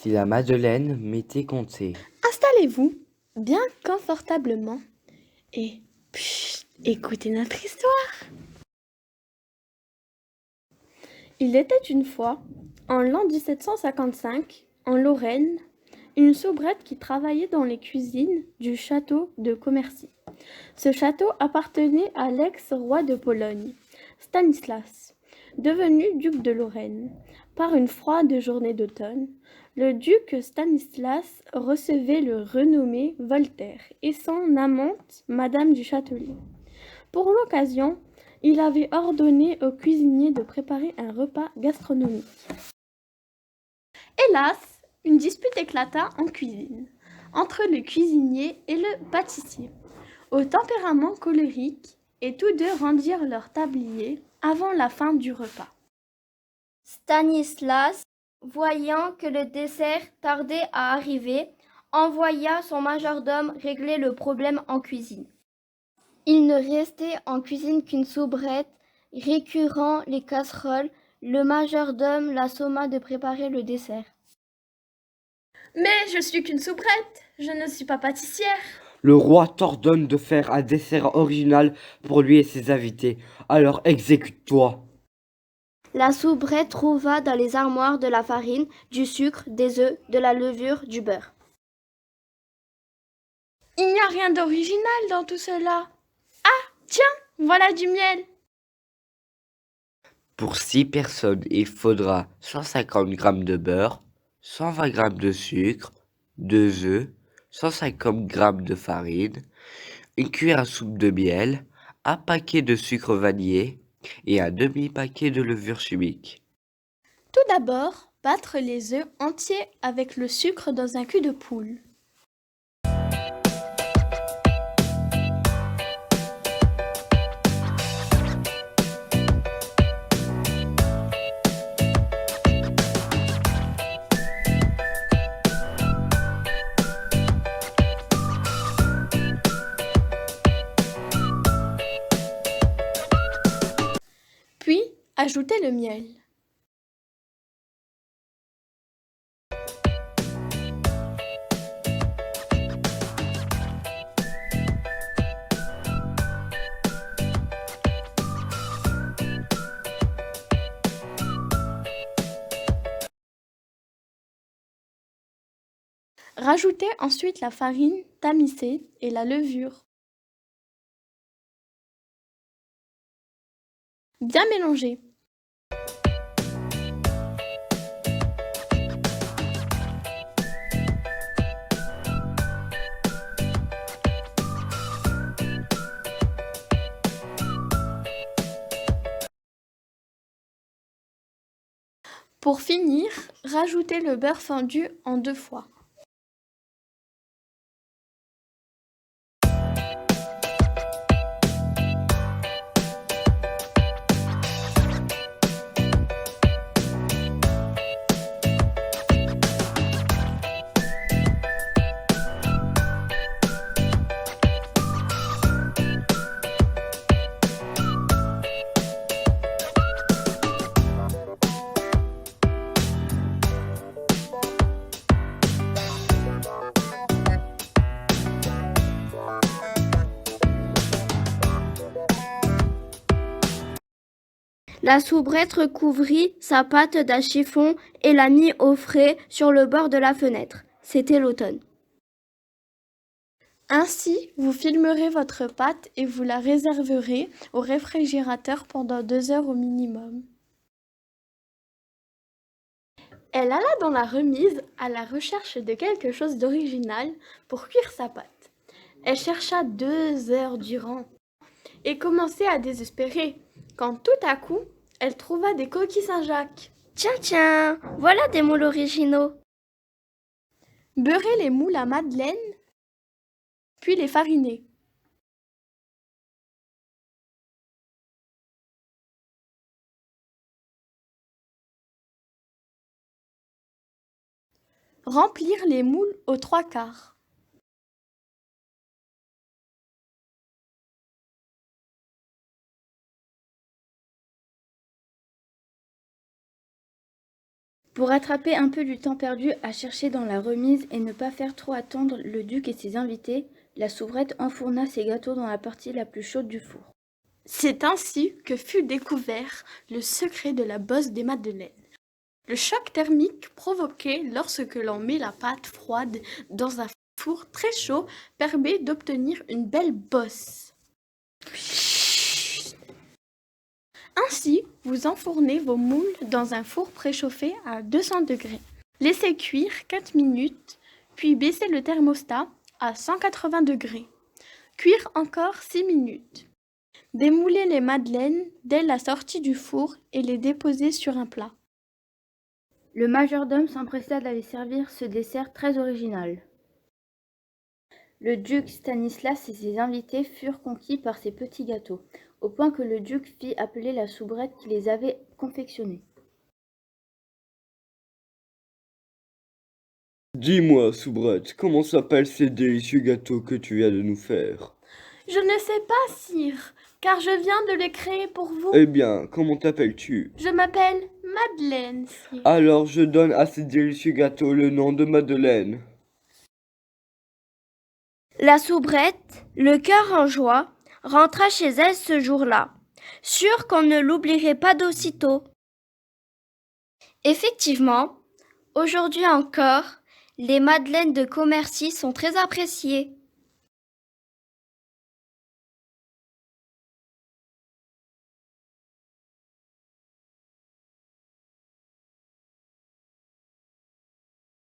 Si la Madeleine m'était contée. Installez-vous bien confortablement et écoutez notre histoire. Il était une fois, en l'an 1755, en Lorraine, une soubrette qui travaillait dans les cuisines du château de Commercy. Ce château appartenait à l'ex-roi de Pologne, Stanislas, devenu duc de Lorraine. Par une froide journée d'automne, le duc Stanislas recevait le renommé Voltaire et son amante, Madame du Châtelet. Pour l'occasion, il avait ordonné au cuisinier de préparer un repas gastronomique. Hélas, une dispute éclata en cuisine, entre le cuisinier et le pâtissier, au tempérament colérique, et tous deux rendirent leur tablier avant la fin du repas. Stanislas, voyant que le dessert tardait à arriver, envoya son majordome régler le problème en cuisine. Il ne restait en cuisine qu'une soubrette, récurant les casseroles. Le majordome l'assomma de préparer le dessert. Mais je suis qu'une soubrette, je ne suis pas pâtissière. Le roi t'ordonne de faire un dessert original pour lui et ses invités. Alors exécute-toi. La soubrette trouva dans les armoires de la farine, du sucre, des œufs, de la levure, du beurre. Il n'y a rien d'original dans tout cela. Ah, tiens, voilà du miel. Pour 6 personnes, il faudra 150 g de beurre, 120 g de sucre, 2 œufs, 150 g de farine, une cuillère à soupe de miel, un paquet de sucre vanillé et un demi-paquet de levure chimique. Tout d'abord, battre les œufs entiers avec le sucre dans un cul de poule. Puis, ajoutez le miel. Rajoutez ensuite la farine tamisée et la levure. Bien mélanger. Pour finir, rajoutez le beurre fondu en 2 fois. La soubrette recouvrit sa pâte d'un chiffon et la mit au frais sur le bord de la fenêtre. C'était l'automne. Ainsi, vous filmerez votre pâte et vous la réserverez au réfrigérateur pendant 2 heures au minimum. Elle alla dans la remise à la recherche de quelque chose d'original pour cuire sa pâte. Elle chercha 2 heures durant et commençait à désespérer quand tout à coup, elle trouva des coquilles Saint-Jacques. Tiens, voilà des moules originaux. Beurrez les moules à madeleine, puis les fariner. Remplir les moules aux 3/4. Pour rattraper un peu du temps perdu à chercher dans la remise et ne pas faire trop attendre le duc et ses invités, la soubrette enfourna ses gâteaux dans la partie la plus chaude du four. C'est ainsi que fut découvert le secret de la bosse des madeleines. Le choc thermique provoqué lorsque l'on met la pâte froide dans un four très chaud permet d'obtenir une belle bosse. Ainsi, vous enfournez vos moules dans un four préchauffé à 200 degrés. Laissez cuire 4 minutes, puis baissez le thermostat à 180 degrés. Cuire encore 6 minutes. Démoulez les madeleines dès la sortie du four et les déposez sur un plat. Le majordome s'empressa d'aller servir ce dessert très original. Le duc Stanislas et ses invités furent conquis par ces petits gâteaux, au point que le duc fit appeler la soubrette qui les avait confectionnés. Dis-moi, soubrette, comment s'appellent ces délicieux gâteaux que tu viens de nous faire? Je ne sais pas, sire, car je viens de les créer pour vous. Eh bien, comment t'appelles-tu? Je m'appelle Madeleine, sire. Alors je donne à ces délicieux gâteaux le nom de Madeleine. La soubrette, le cœur en joie, rentra chez elle ce jour-là, sûre qu'on ne l'oublierait pas d'aussitôt. Effectivement, aujourd'hui encore, les madeleines de Commercy sont très appréciées.